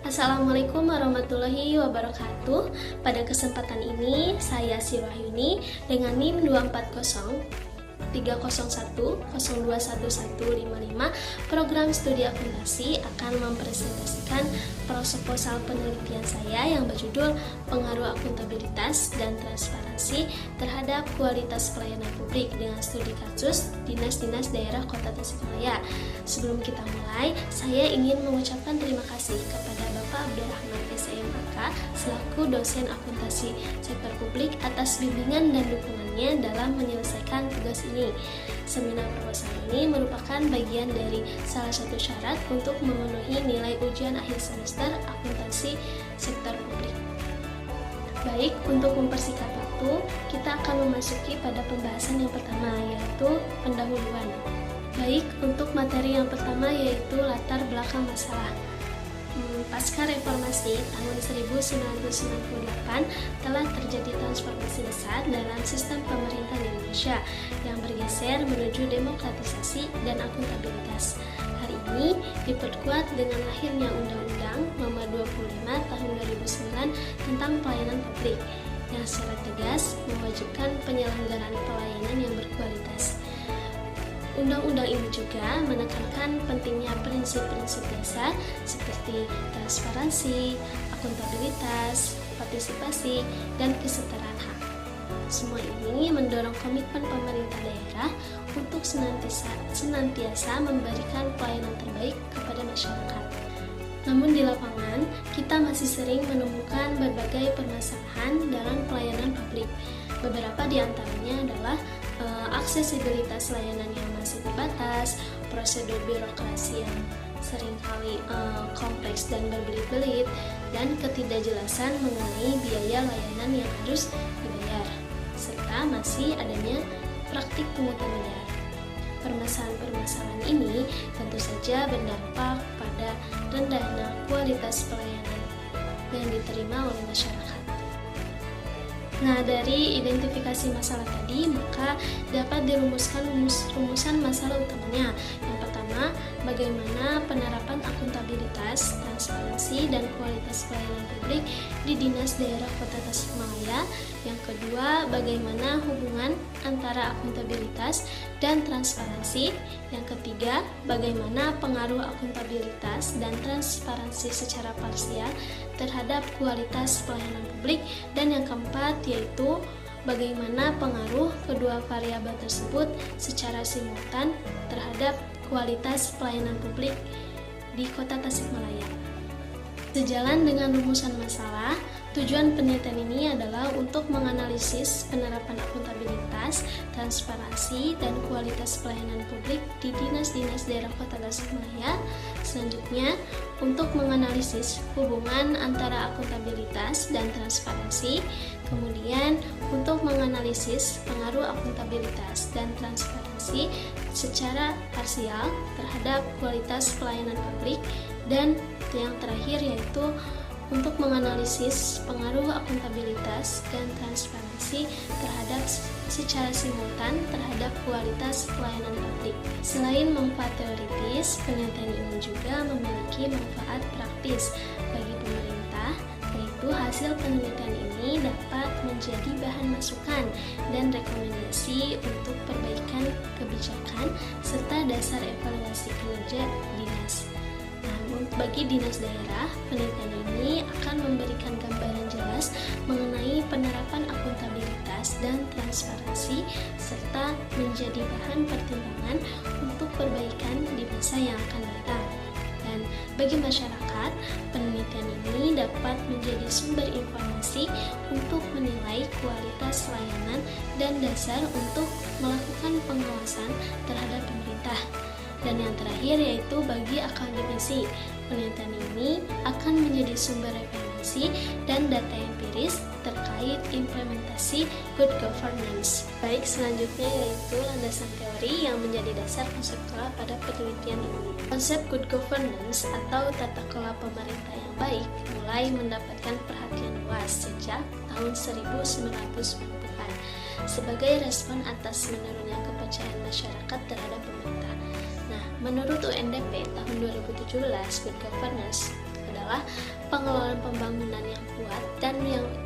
Assalamualaikum warahmatullahi wabarakatuh. Pada kesempatan ini, saya Si Wahyuni dengan NIM 240 301 021155 program studi akuntansi akan mempresentasikan proposal penelitian saya yang berjudul Pengaruh Akuntabilitas dan Transparansi terhadap Kualitas Pelayanan Publik dengan studi kasus Dinas-Dinas Daerah Kota Tasikmalaya. Sebelum kita mulai, saya ingin mengucapkan terima kasih kepada Bapak Abdurrahman SMAK selaku dosen akuntansi sektor publik atas bimbingan dan dukungannya dalam menyelesaikan tugas ini. Seminar proposal ini merupakan bagian dari salah satu syarat untuk memenuhi nilai ujian akhir semester akuntansi sektor publik. Baik, untuk mempersingkat waktu, kita akan memasuki pada pembahasan yang pertama, yaitu pendahuluan. Baik, untuk materi yang pertama yaitu latar belakang masalah. Pasca reformasi tahun 1998 telah terjadi transformasi besar dalam sistem pemerintahan Indonesia yang bergeser menuju demokratisasi dan akuntabilitas. Hal ini diperkuat dengan lahirnya Undang-Undang Nomor 25 Tahun 2009 tentang Pelayanan Publik yang secara tegas mewajibkan penyelenggaraan pelayanan yang berkualitas. Undang-undang ini juga menekankan pentingnya prinsip-prinsip dasar seperti transparansi, akuntabilitas, partisipasi, dan kesetaraan hak. Semua ini mendorong komitmen pemerintah daerah untuk senantiasa memberikan pelayanan terbaik kepada masyarakat. Namun di lapangan, kita masih sering menemukan berbagai permasalahan dalam pelayanan publik. Beberapa di antaranya adalah aksesibilitas layanan yang masih terbatas, prosedur birokrasi yang seringkali kompleks dan berbelit-belit, dan ketidakjelasan mengenai biaya layanan yang harus dibayar, serta masih adanya praktik pungutan liar. Permasalahan-permasalahan ini tentu saja berdampak pada rendahnya kualitas pelayanan yang diterima oleh masyarakat. Nah, dari identifikasi masalah tadi, maka dapat dirumuskan rumusan masalah utamanya. Yang pertama, bagaimana penerapan akuntabilitas, transparansi, dan kualitas pelayanan publik di Dinas Daerah Kota Tasikmalaya. Yang kedua, bagaimana hubungan antara akuntabilitas dan transparansi. Yang ketiga, bagaimana pengaruh akuntabilitas dan transparansi secara parsial terhadap kualitas pelayanan publik. Dan yang keempat, yaitu bagaimana pengaruh kedua variabel tersebut secara simultan terhadap kualitas pelayanan publik di Kota Tasikmalaya. Sejalan dengan rumusan masalah, tujuan penelitian ini adalah untuk menganalisis penerapan akuntabilitas, transparansi, dan kualitas pelayanan publik di Dinas-Dinas Daerah Kota Tasikmalaya. Selanjutnya, untuk menganalisis hubungan antara akuntabilitas dan transparansi. Kemudian, untuk menganalisis pengaruh akuntabilitas dan transparansi secara parsial terhadap kualitas pelayanan publik. Dan yang terakhir yaitu untuk menganalisis pengaruh akuntabilitas dan transparansi terhadap secara simultan terhadap kualitas pelayanan publik. Selain manfaat teoritis, penelitian ini juga memiliki manfaat praktis bagi pemerintah, yaitu hasil penelitian ini dapat menjadi bahan masukan dan rekomendasi untuk perbaikan kebijakan serta dasar evaluasi kinerja dinas. Bagi dinas daerah, penelitian ini akan memberikan gambaran jelas mengenai penerapan akuntabilitas dan transparansi serta menjadi bahan pertimbangan untuk perbaikan di masa yang akan datang. Dan bagi masyarakat, penelitian ini dapat menjadi sumber informasi untuk menilai kualitas layanan dan dasar untuk melakukan pengawasan terhadap pemerintah. Dan yang terakhir yaitu bagi akademisi, penelitian ini akan menjadi sumber referensi dan data empiris terkait implementasi good governance. Baik, selanjutnya yaitu landasan teori yang menjadi dasar konseptual pada penelitian ini. Konsep good governance atau tata kelola pemerintah yang baik mulai mendapatkan perhatian luas sejak tahun 1990-an sebagai respon atas menurunnya kepercayaan masyarakat terhadap pemerintah. Menurut UNDP tahun 2017, good governance adalah adalah pengelolaan pembangunan yang kuat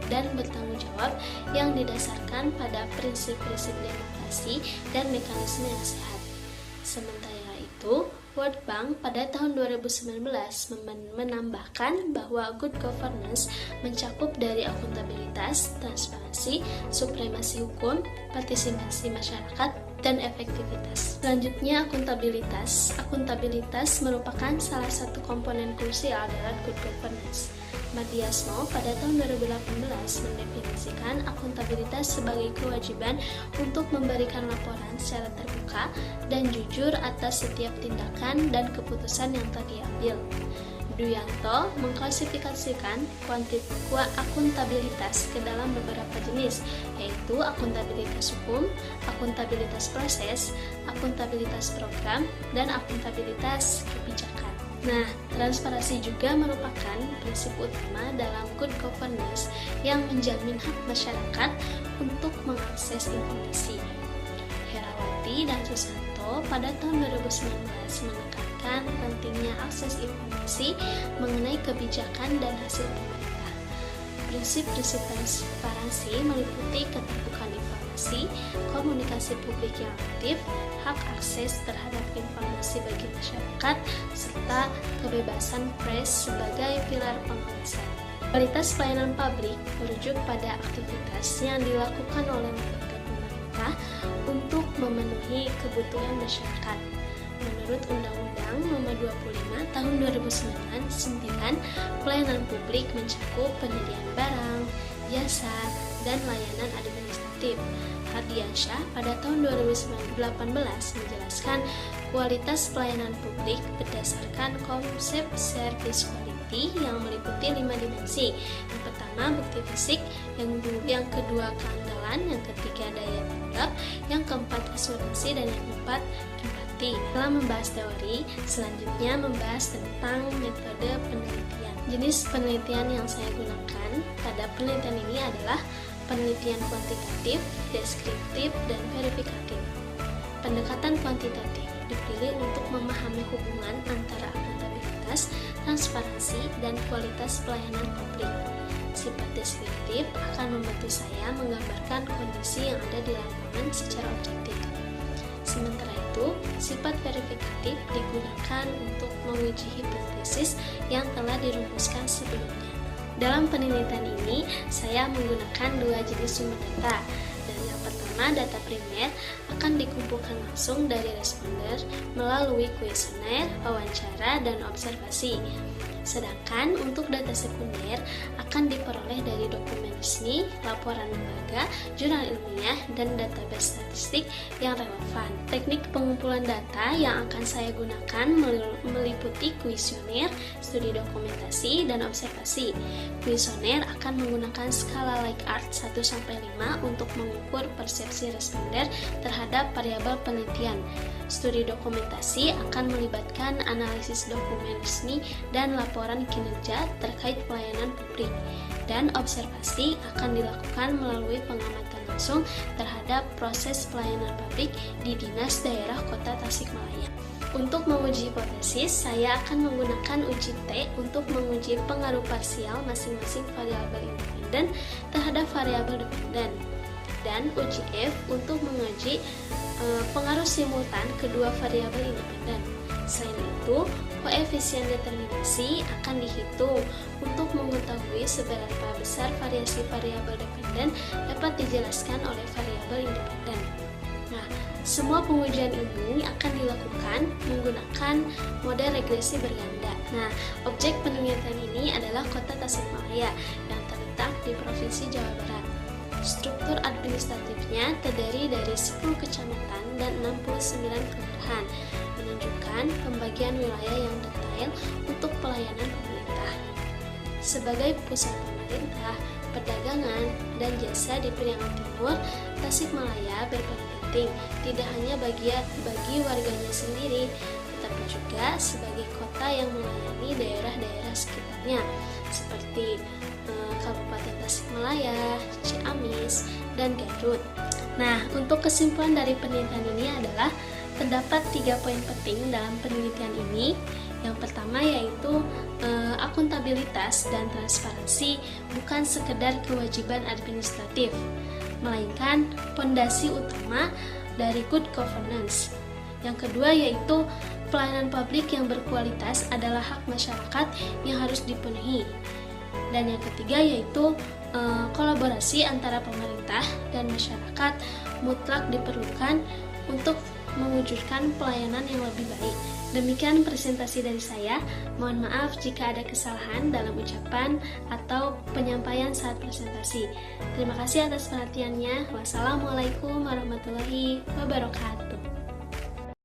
dan bertanggung jawab yang didasarkan pada prinsip-prinsip demokrasi dan mekanisme yang sehat. Sementara itu, World Bank pada tahun 2019 menambahkan bahwa good governance mencakup dari akuntabilitas, transparansi, supremasi hukum, partisipasi masyarakat, dan efektivitas. Selanjutnya, akuntabilitas. Akuntabilitas merupakan salah satu komponen krusial dalam good governance. Mardiasmo pada tahun 2018 mendefinisikan akuntabilitas sebagai kewajiban untuk memberikan laporan secara terbuka dan jujur atas setiap tindakan dan keputusan yang telah diambil. Duyanto mengklasifikasikan akuntabilitas ke dalam beberapa jenis, yaitu akuntabilitas hukum, akuntabilitas proses, akuntabilitas program, dan akuntabilitas kebijakan. Nah, transparansi juga merupakan prinsip utama dalam good governance yang menjamin hak masyarakat untuk mengakses informasi. Herawati dan Susanto pada tahun 2019 menekankan pentingnya akses informasi mengenai kebijakan dan hasil pemerintah. Prinsip-prinsip transparansi meliputi keterbukaan informasi, komunikasi publik yang aktif, hak akses terhadap informasi bagi masyarakat, serta kebebasan pers sebagai pilar pengawasan. Kualitas pelayanan publik merujuk pada aktivitas yang dilakukan oleh lembaga pemerintah untuk memenuhi kebutuhan masyarakat. Menurut Undang-Undang Nomor 25 Tahun 2009, pelayanan publik mencakup penyediaan barang, jasa, dan layanan administratif. Hardiansyah pada tahun 2018 menjelaskan kualitas pelayanan publik berdasarkan konsep service quality yang meliputi 5 dimensi. Yang pertama, bukti fisik, yang kedua, keandalan, yang ketiga, daya tanggap, yang keempat, asuransi, dan yang keempat, empati. Setelah membahas teori, selanjutnya membahas tentang metode penelitian. Jenis penelitian yang saya gunakan pada penelitian ini adalah penelitian kuantitatif, deskriptif, dan verifikatif. Pendekatan kuantitatif dipilih untuk memahami hubungan antara akuntabilitas, transparansi, dan kualitas pelayanan publik. Sifat deskriptif akan membantu saya menggambarkan kondisi yang ada di lapangan secara objektif. Sementara itu, sifat verifikatif digunakan untuk menguji hipotesis yang telah dirumuskan sebelumnya. Dalam penelitian ini, saya menggunakan 2 jenis sumber data. Dan yang pertama, data primer akan dikumpulkan langsung dari responder melalui kuesioner, wawancara, dan observasi. Sedangkan untuk data sekunder akan diperoleh dari dokumen resmi, laporan lembaga, jurnal ilmiah, dan database statistik yang relevan. Teknik pengumpulan data yang akan saya gunakan meliputi kuesioner, studi dokumentasi, dan observasi. Kuesioner akan menggunakan skala Likert 1-5 untuk mengukur persepsi responder terhadap variabel penelitian. Studi dokumentasi akan melibatkan analisis dokumen resmi dan laporan kinerja terkait pelayanan publik. Dan observasi akan dilakukan melalui pengamatan langsung terhadap proses pelayanan publik di Dinas Daerah Kota Tasikmalaya. Untuk menguji hipotesis, saya akan menggunakan uji T untuk menguji pengaruh parsial masing-masing variabel independen terhadap variabel dependen, dan uji F untuk menguji pengaruh simultan kedua variabel independen. Selain itu, koefisien determinasi akan dihitung untuk mengetahui seberapa besar variasi variabel dependen dapat dijelaskan oleh variabel independen. Nah, semua pengujian ini akan dilakukan menggunakan model regresi berganda. Nah, objek penelitian ini adalah Kota Tasikmalaya yang terletak di Provinsi Jawa Barat. Struktur administratifnya terdiri dari 10 kecamatan dan 69 kelurahan, menunjukkan pembagian wilayah yang detail untuk pelayanan pemerintah. Sebagai pusat pemerintah, perdagangan, dan jasa di Priangan Timur, Tasikmalaya berperan penting tidak hanya bagi warganya sendiri, tetapi juga sebagai kota yang melayani daerah-daerah sekitarnya, seperti Kabupaten Tasikmalaya, Ciamis, dan Garut. Nah, untuk kesimpulan dari penelitian ini adalah terdapat 3 poin penting dalam penelitian ini. Yang pertama yaitu akuntabilitas dan transparansi bukan sekedar kewajiban administratif, melainkan fondasi utama dari good governance. Yang kedua yaitu pelayanan publik yang berkualitas adalah hak masyarakat yang harus dipenuhi. Dan yang ketiga yaitu kolaborasi antara pemerintah dan masyarakat mutlak diperlukan untuk mewujudkan pelayanan yang lebih baik. Demikian presentasi dari saya. Mohon maaf jika ada kesalahan dalam ucapan atau penyampaian saat presentasi. Terima kasih atas perhatiannya. Wassalamualaikum warahmatullahi wabarakatuh.